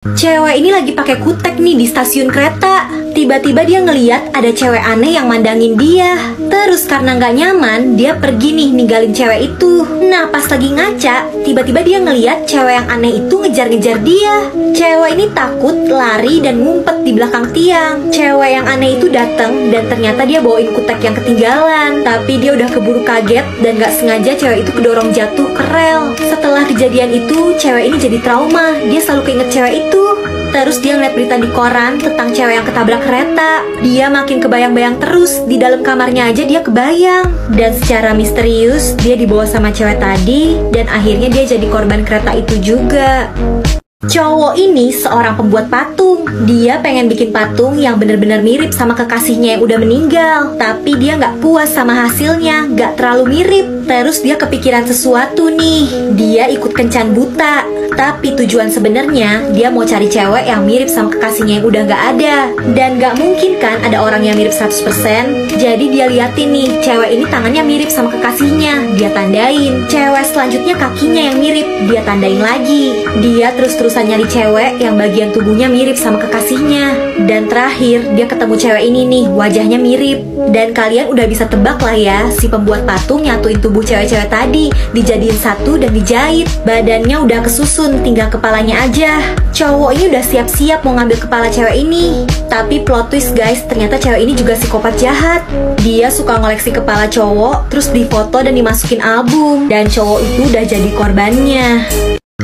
Cewek ini lagi pakai kutek nih di stasiun kereta. Tiba-tiba dia ngeliat ada cewek aneh yang mandangin dia. Terus karena nggak nyaman, dia pergi nih ninggalin cewek itu. Nah pas lagi ngaca, tiba-tiba dia ngeliat cewek yang aneh itu ngejar-ngejar dia. Cewek ini takut, lari dan ngumpet di belakang tiang. Cewek yang aneh itu datang dan ternyata dia bawain kutek yang ketinggalan. Tapi dia udah keburu kaget dan nggak sengaja cewek itu kedorong jatuh ke rel. Setelah kejadian itu, cewek ini jadi trauma. Dia selalu keinget cewek itu. Terus dia ngeliat berita di koran tentang cewek yang ketabrak kereta. Dia makin kebayang-bayang terus. Di dalam kamarnya aja dia kebayang. Dan secara misterius dia dibawa sama cewek tadi. Dan akhirnya dia jadi korban kereta itu juga. Cowok ini seorang pembuat patung. Dia pengen bikin patung yang bener-bener mirip sama kekasihnya yang udah meninggal. Tapi dia nggak puas sama hasilnya, nggak terlalu mirip. Terus dia kepikiran sesuatu nih. Dia ikut kencan buta. Tapi tujuan sebenarnya dia mau cari cewek yang mirip sama kekasihnya yang udah nggak ada. Dan nggak mungkin kan ada orang yang mirip 100%. Jadi dia liatin nih, cewek ini tangannya mirip sama kekasihnya. Dia tandain. Cewek selanjutnya kakinya yang mirip. Dia tandain lagi. Dia terus-terusan nyari cewek yang bagian tubuhnya mirip sama kekasihnya. Dan terakhir dia ketemu cewek ini nih, wajahnya mirip. Dan kalian udah bisa tebak lah ya, si pembuat patung nyatuin tubuh cewek-cewek tadi, dijadiin satu dan dijahit. Badannya udah kesusun, tinggal kepalanya aja. Cowok ini udah siap-siap mau ngambil kepala cewek ini. Tapi plot twist guys, ternyata cewek ini juga psikopat jahat. Dia suka ngoleksi kepala cowok, terus difoto dan dimasukin album. Dan cowok itu udah jadi korbannya.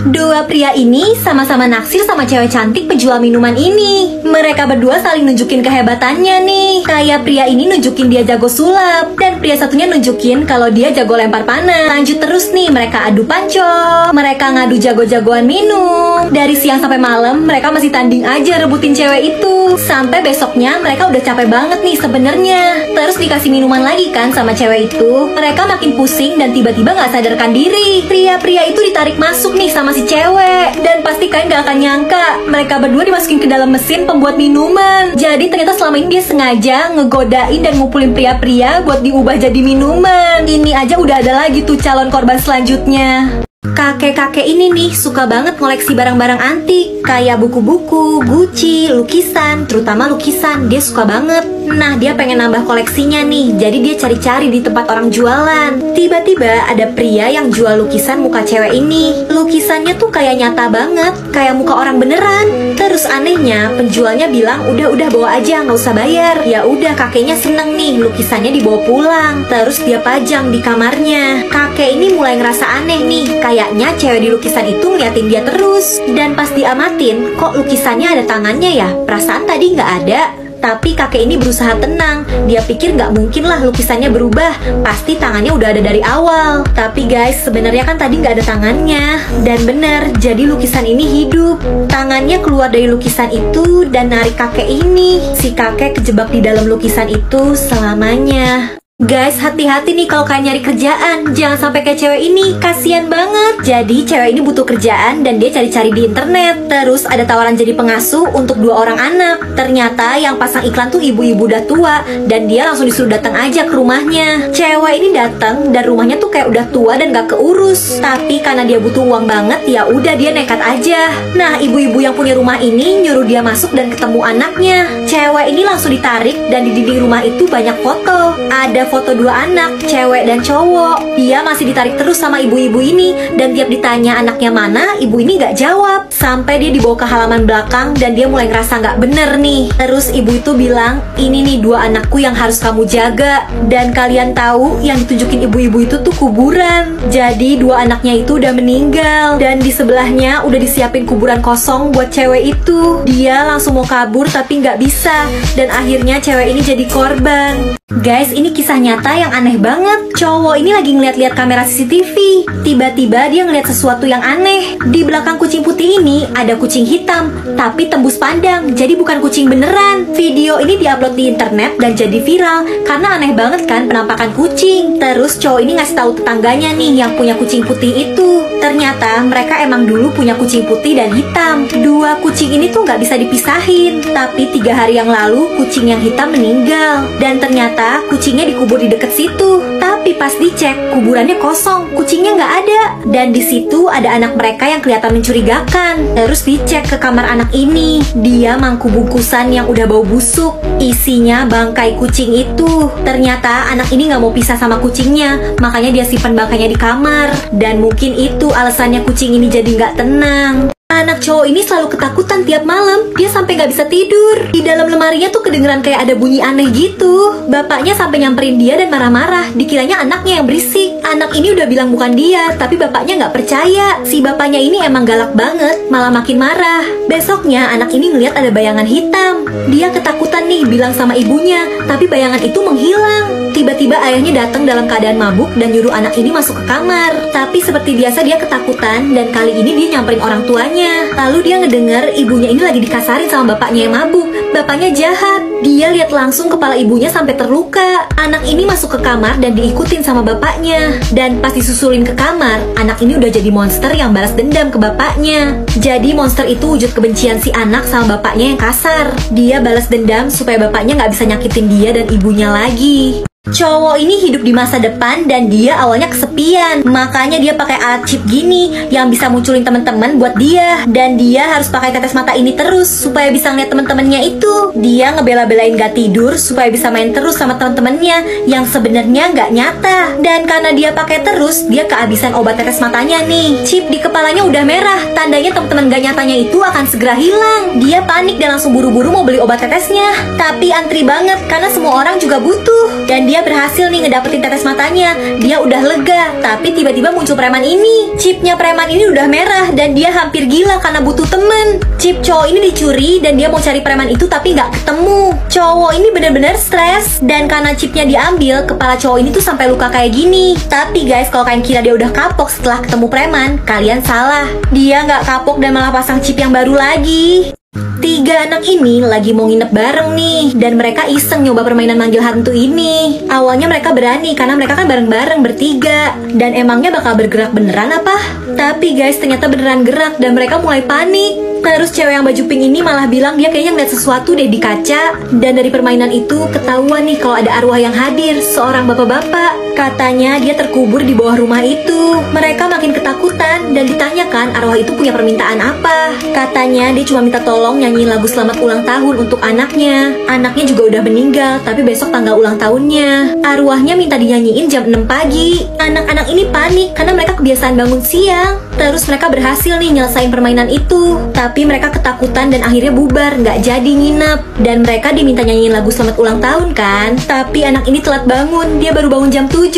Dua pria ini sama-sama naksir sama cewek cantik penjual minuman ini. Mereka berdua saling nunjukin kehebatannya nih. Kayak pria ini nunjukin dia jago sulap, dan pria satunya nunjukin kalau dia jago lempar panah. Lanjut terus nih, mereka adu pancong. Mereka ngadu jago-jagoan minum. Dari siang sampai malam mereka masih tanding aja rebutin cewek itu. Sampai besoknya mereka udah capek banget nih sebenarnya. Terus dikasih minuman lagi kan sama cewek itu. Mereka makin pusing dan tiba-tiba gak sadarkan diri. Pria-pria itu ditarik masuk nih sama si cewek. Dan pasti kalian gak akan nyangka mereka berdua dimasukin ke dalam mesin pembuat minuman. Jadi ternyata selama ini dia sengaja ngegodain dan ngumpulin pria-pria buat diubah jadi minuman. Ini aja udah ada lagi tuh calon korban selanjutnya. Kakek-kakek ini nih suka banget koleksi barang-barang antik, kayak buku-buku, guci, lukisan, terutama lukisan, dia suka banget. Nah, dia pengen nambah koleksinya nih, jadi dia cari-cari di tempat orang jualan. Tiba-tiba ada pria yang jual lukisan muka cewek ini. Lukisannya tuh kayak nyata banget, kayak muka orang beneran. Terus anehnya, penjualnya bilang, udah bawa aja, nggak usah bayar. Ya udah, kakeknya seneng nih, lukisannya dibawa pulang. Terus dia pajang di kamarnya. Kakek ini mulai ngerasa aneh nih, kayaknya cewek di lukisan itu ngeliatin dia terus. Dan pas diamatin, kok lukisannya ada tangannya ya? Perasaan tadi nggak ada. Tapi kakek ini berusaha tenang. Dia pikir nggak mungkin lah lukisannya berubah. Pasti tangannya udah ada dari awal. Tapi guys, sebenarnya kan tadi nggak ada tangannya. Dan bener, jadi lukisan ini hidup. Tangannya keluar dari lukisan itu dan narik kakek ini. Si kakek kejebak di dalam lukisan itu selamanya. Guys, hati-hati nih kalau kalian nyari kerjaan. Jangan sampai kayak cewek ini, kasian banget. Jadi cewek ini butuh kerjaan dan dia cari-cari di internet. Terus ada tawaran jadi pengasuh untuk 2 orang anak. Ternyata yang pasang iklan tuh ibu-ibu udah tua, dan dia langsung disuruh datang aja ke rumahnya. Cewek ini datang dan rumahnya tuh kayak udah tua dan gak keurus. Tapi karena dia butuh uang banget, ya udah dia nekat aja. Nah, ibu-ibu yang punya rumah ini nyuruh dia masuk dan ketemu anaknya. Cewek ini langsung ditarik dan di dinding rumah itu banyak foto. Ada foto 2 anak, cewek dan cowok. Dia masih ditarik terus sama ibu-ibu ini. Dan tiap ditanya anaknya mana, ibu ini gak jawab. Sampai dia dibawa ke halaman belakang dan dia mulai ngerasa gak bener nih. Terus ibu itu bilang, ini nih 2 anakku yang harus kamu jaga. Dan kalian tahu yang ditunjukin ibu-ibu itu tuh kuburan. Jadi 2 anaknya itu udah meninggal. Dan di sebelahnya udah disiapin kuburan kosong buat cewek itu. Dia langsung mau kabur tapi gak bisa. Dan akhirnya cewek ini jadi korban. Guys, ini kisah nyata yang aneh banget. Cowok ini lagi ngeliat-liat kamera CCTV. Tiba-tiba dia ngeliat sesuatu yang aneh. Di belakang kucing putih ini ada kucing hitam, tapi tembus pandang, jadi bukan kucing beneran. Video ini diupload di internet dan jadi viral karena aneh banget kan penampakan kucing. Terus cowok ini ngasih tahu tetangganya nih yang punya kucing putih itu. Ternyata mereka emang dulu punya kucing putih dan hitam. 2 kucing ini tuh nggak bisa dipisahin. Tapi 3 hari yang lalu kucing yang hitam meninggal. Dan ternyata kucingnya dikubur di deket situ. Tapi pas dicek, kuburannya kosong, kucingnya nggak ada. Dan di situ ada anak mereka yang kelihatan mencurigakan. Terus dicek ke kamar anak ini. Dia mangku bungkusan yang udah bau busuk. Isinya bangkai kucing itu. Ternyata anak ini nggak mau pisah sama kucingnya, makanya dia simpan bangkainya di kamar. Dan mungkin itu alasannya kucing ini jadi nggak tenang. Anak cowok ini selalu ketakutan tiap malam. Dia sampai nggak bisa tidur. Di dalam lemarinya tuh kedengeran kayak ada bunyi aneh gitu. Bapaknya sampai nyamperin dia dan marah-marah. Dikiranya anaknya yang berisik. Anak ini udah bilang bukan dia, tapi bapaknya nggak percaya. Si bapaknya ini emang galak banget, malah makin marah. Besoknya anak ini ngeliat ada bayangan hitam. Dia ketakutan nih bilang sama ibunya, tapi bayangan itu menghilang. Tiba-tiba ayahnya datang dalam keadaan mabuk dan nyuruh anak ini masuk ke kamar. Tapi seperti biasa dia ketakutan dan kali ini dia nyamperin orang tuanya. Lalu dia ngedenger ibunya ini lagi dikasarin sama bapaknya yang mabuk. Bapaknya jahat. Dia lihat langsung kepala ibunya sampai terluka. Anak ini masuk ke kamar dan diikutin sama bapaknya. Dan pas disusulin ke kamar, anak ini udah jadi monster yang balas dendam ke bapaknya. Jadi monster itu wujud kebencian si anak sama bapaknya yang kasar. Dia balas dendam supaya bapaknya nggak bisa nyakitin dia dan ibunya lagi. Cowok ini hidup di masa depan dan dia awalnya kesepian. Makanya dia pakai alat chip gini yang bisa munculin teman-teman buat dia. Dan dia harus pakai tetes mata ini terus supaya bisa ngeliat teman-temannya itu. Dia ngebela-belain gak tidur supaya bisa main terus sama teman-temannya yang sebenarnya nggak nyata. Dan karena dia pakai terus, dia kehabisan obat tetes matanya nih. Chip di kepalanya udah merah, tandanya teman-teman gak nyatanya itu akan segera hilang. Dia panik dan langsung buru-buru mau beli obat tetesnya. Tapi antri banget karena semua orang juga butuh. Dan dia berhasil nih ngedapetin tetes matanya. Dia udah lega, tapi tiba-tiba muncul preman ini. Chipnya preman ini udah merah dan dia hampir gila karena butuh temen. Chip cowok ini dicuri dan dia mau cari preman itu tapi nggak ketemu. Cowok ini bener-bener stres dan karena chipnya diambil, kepala cowok ini tuh sampai luka kayak gini. Tapi guys, kalau kalian kira dia udah kapok setelah ketemu preman, kalian salah. Dia nggak kapok dan malah pasang chip yang baru lagi. 3 anak ini lagi mau nginep bareng nih. Dan mereka iseng nyoba permainan manggil hantu ini. Awalnya mereka berani karena mereka kan bareng-bareng bertiga. Dan emangnya bakal bergerak beneran apa? Tapi guys, ternyata beneran gerak dan mereka mulai panik. Terus cewek yang baju pink ini malah bilang dia kayaknya ngeliat sesuatu deh di kaca. Dan dari permainan itu ketahuan nih kalau ada arwah yang hadir, seorang bapak-bapak. Katanya dia terkubur di bawah rumah itu. Mereka makin ketakutan dan ditanyakan arwah itu punya permintaan apa. Katanya dia cuma minta tolong nyanyiin lagu selamat ulang tahun untuk anaknya. Anaknya juga udah meninggal, tapi besok tanggal ulang tahunnya. Arwahnya minta dinyanyiin jam 6 pagi. Anak-anak ini panik karena mereka kebiasaan bangun siang. Terus mereka berhasil nih nyelesain permainan itu. Tapi mereka ketakutan dan akhirnya bubar, nggak jadi nginep. Dan mereka diminta nyanyiin lagu selamat ulang tahun kan. Tapi anak ini telat bangun, dia baru bangun jam 7.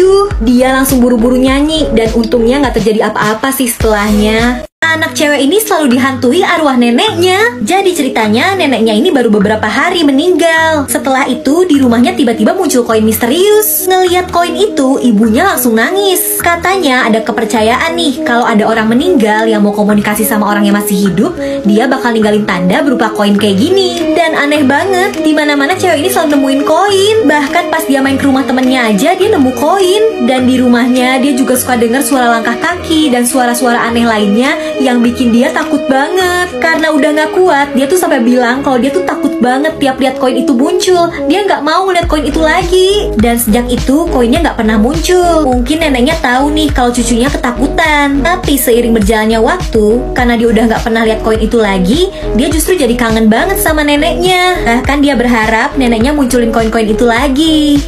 Dia langsung buru-buru nyanyi dan untungnya nggak terjadi apa-apa sih setelahnya. Anak cewek ini selalu dihantui arwah neneknya. Jadi ceritanya neneknya ini baru beberapa hari meninggal. Setelah itu di rumahnya tiba-tiba muncul koin misterius. Ngeliat koin itu ibunya langsung nangis. Katanya ada kepercayaan nih kalau ada orang meninggal yang mau komunikasi sama orang yang masih hidup, dia bakal ninggalin tanda berupa koin kayak gini. Dan aneh banget, dimana-mana cewek ini selalu nemuin koin. Bahkan pas dia main ke rumah temennya aja dia nemu koin. Dan di rumahnya dia juga suka dengar suara langkah kaki dan suara-suara aneh lainnya yang bikin dia takut banget. Karena udah gak kuat, dia tuh sampai bilang kalau dia tuh takut banget tiap lihat koin itu muncul. Dia gak mau ngeliat koin itu lagi. Dan sejak itu koinnya gak pernah muncul. Mungkin neneknya tahu nih kalau cucunya ketakutan. Tapi seiring berjalannya waktu, karena dia udah gak pernah lihat koin itu lagi, dia justru jadi kangen banget sama neneknya. Bahkan dia berharap neneknya munculin koin-koin itu lagi.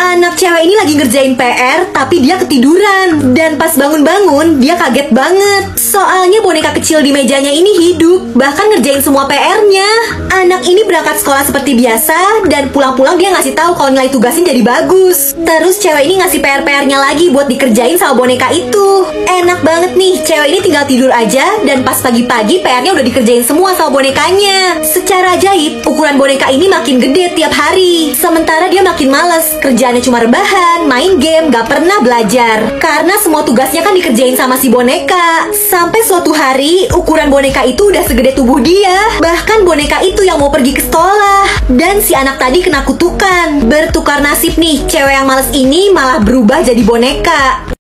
Anak cewek ini lagi ngerjain PR, tapi dia ketiduran. Dan pas bangun-bangun, dia kaget banget. Soalnya boneka kecil di mejanya ini hidup, bahkan ngerjain semua PR-nya. Anak ini berangkat sekolah seperti biasa, dan pulang-pulang dia ngasih tahu kalau nilai tugasnya jadi bagus. Terus cewek ini ngasih PR-PR-nya lagi buat dikerjain sama boneka itu. Enak banget nih, cewek ini tinggal tidur aja, dan pas pagi-pagi PR-nya udah dikerjain semua sama bonekanya. Secara ajaib, ukuran boneka ini makin gede tiap hari. Sementara dia makin males, kerjaannya cuma rebahan, main game, gak pernah belajar. Karena semua tugasnya kan dikerjain sama si boneka. Sampai suatu hari, ukuran boneka itu udah segede tubuh dia. Bahkan boneka itu yang mau pergi ke sekolah. Dan si anak tadi kena kutukan. Bertukar nasib nih, cewek yang males ini malah berubah jadi boneka.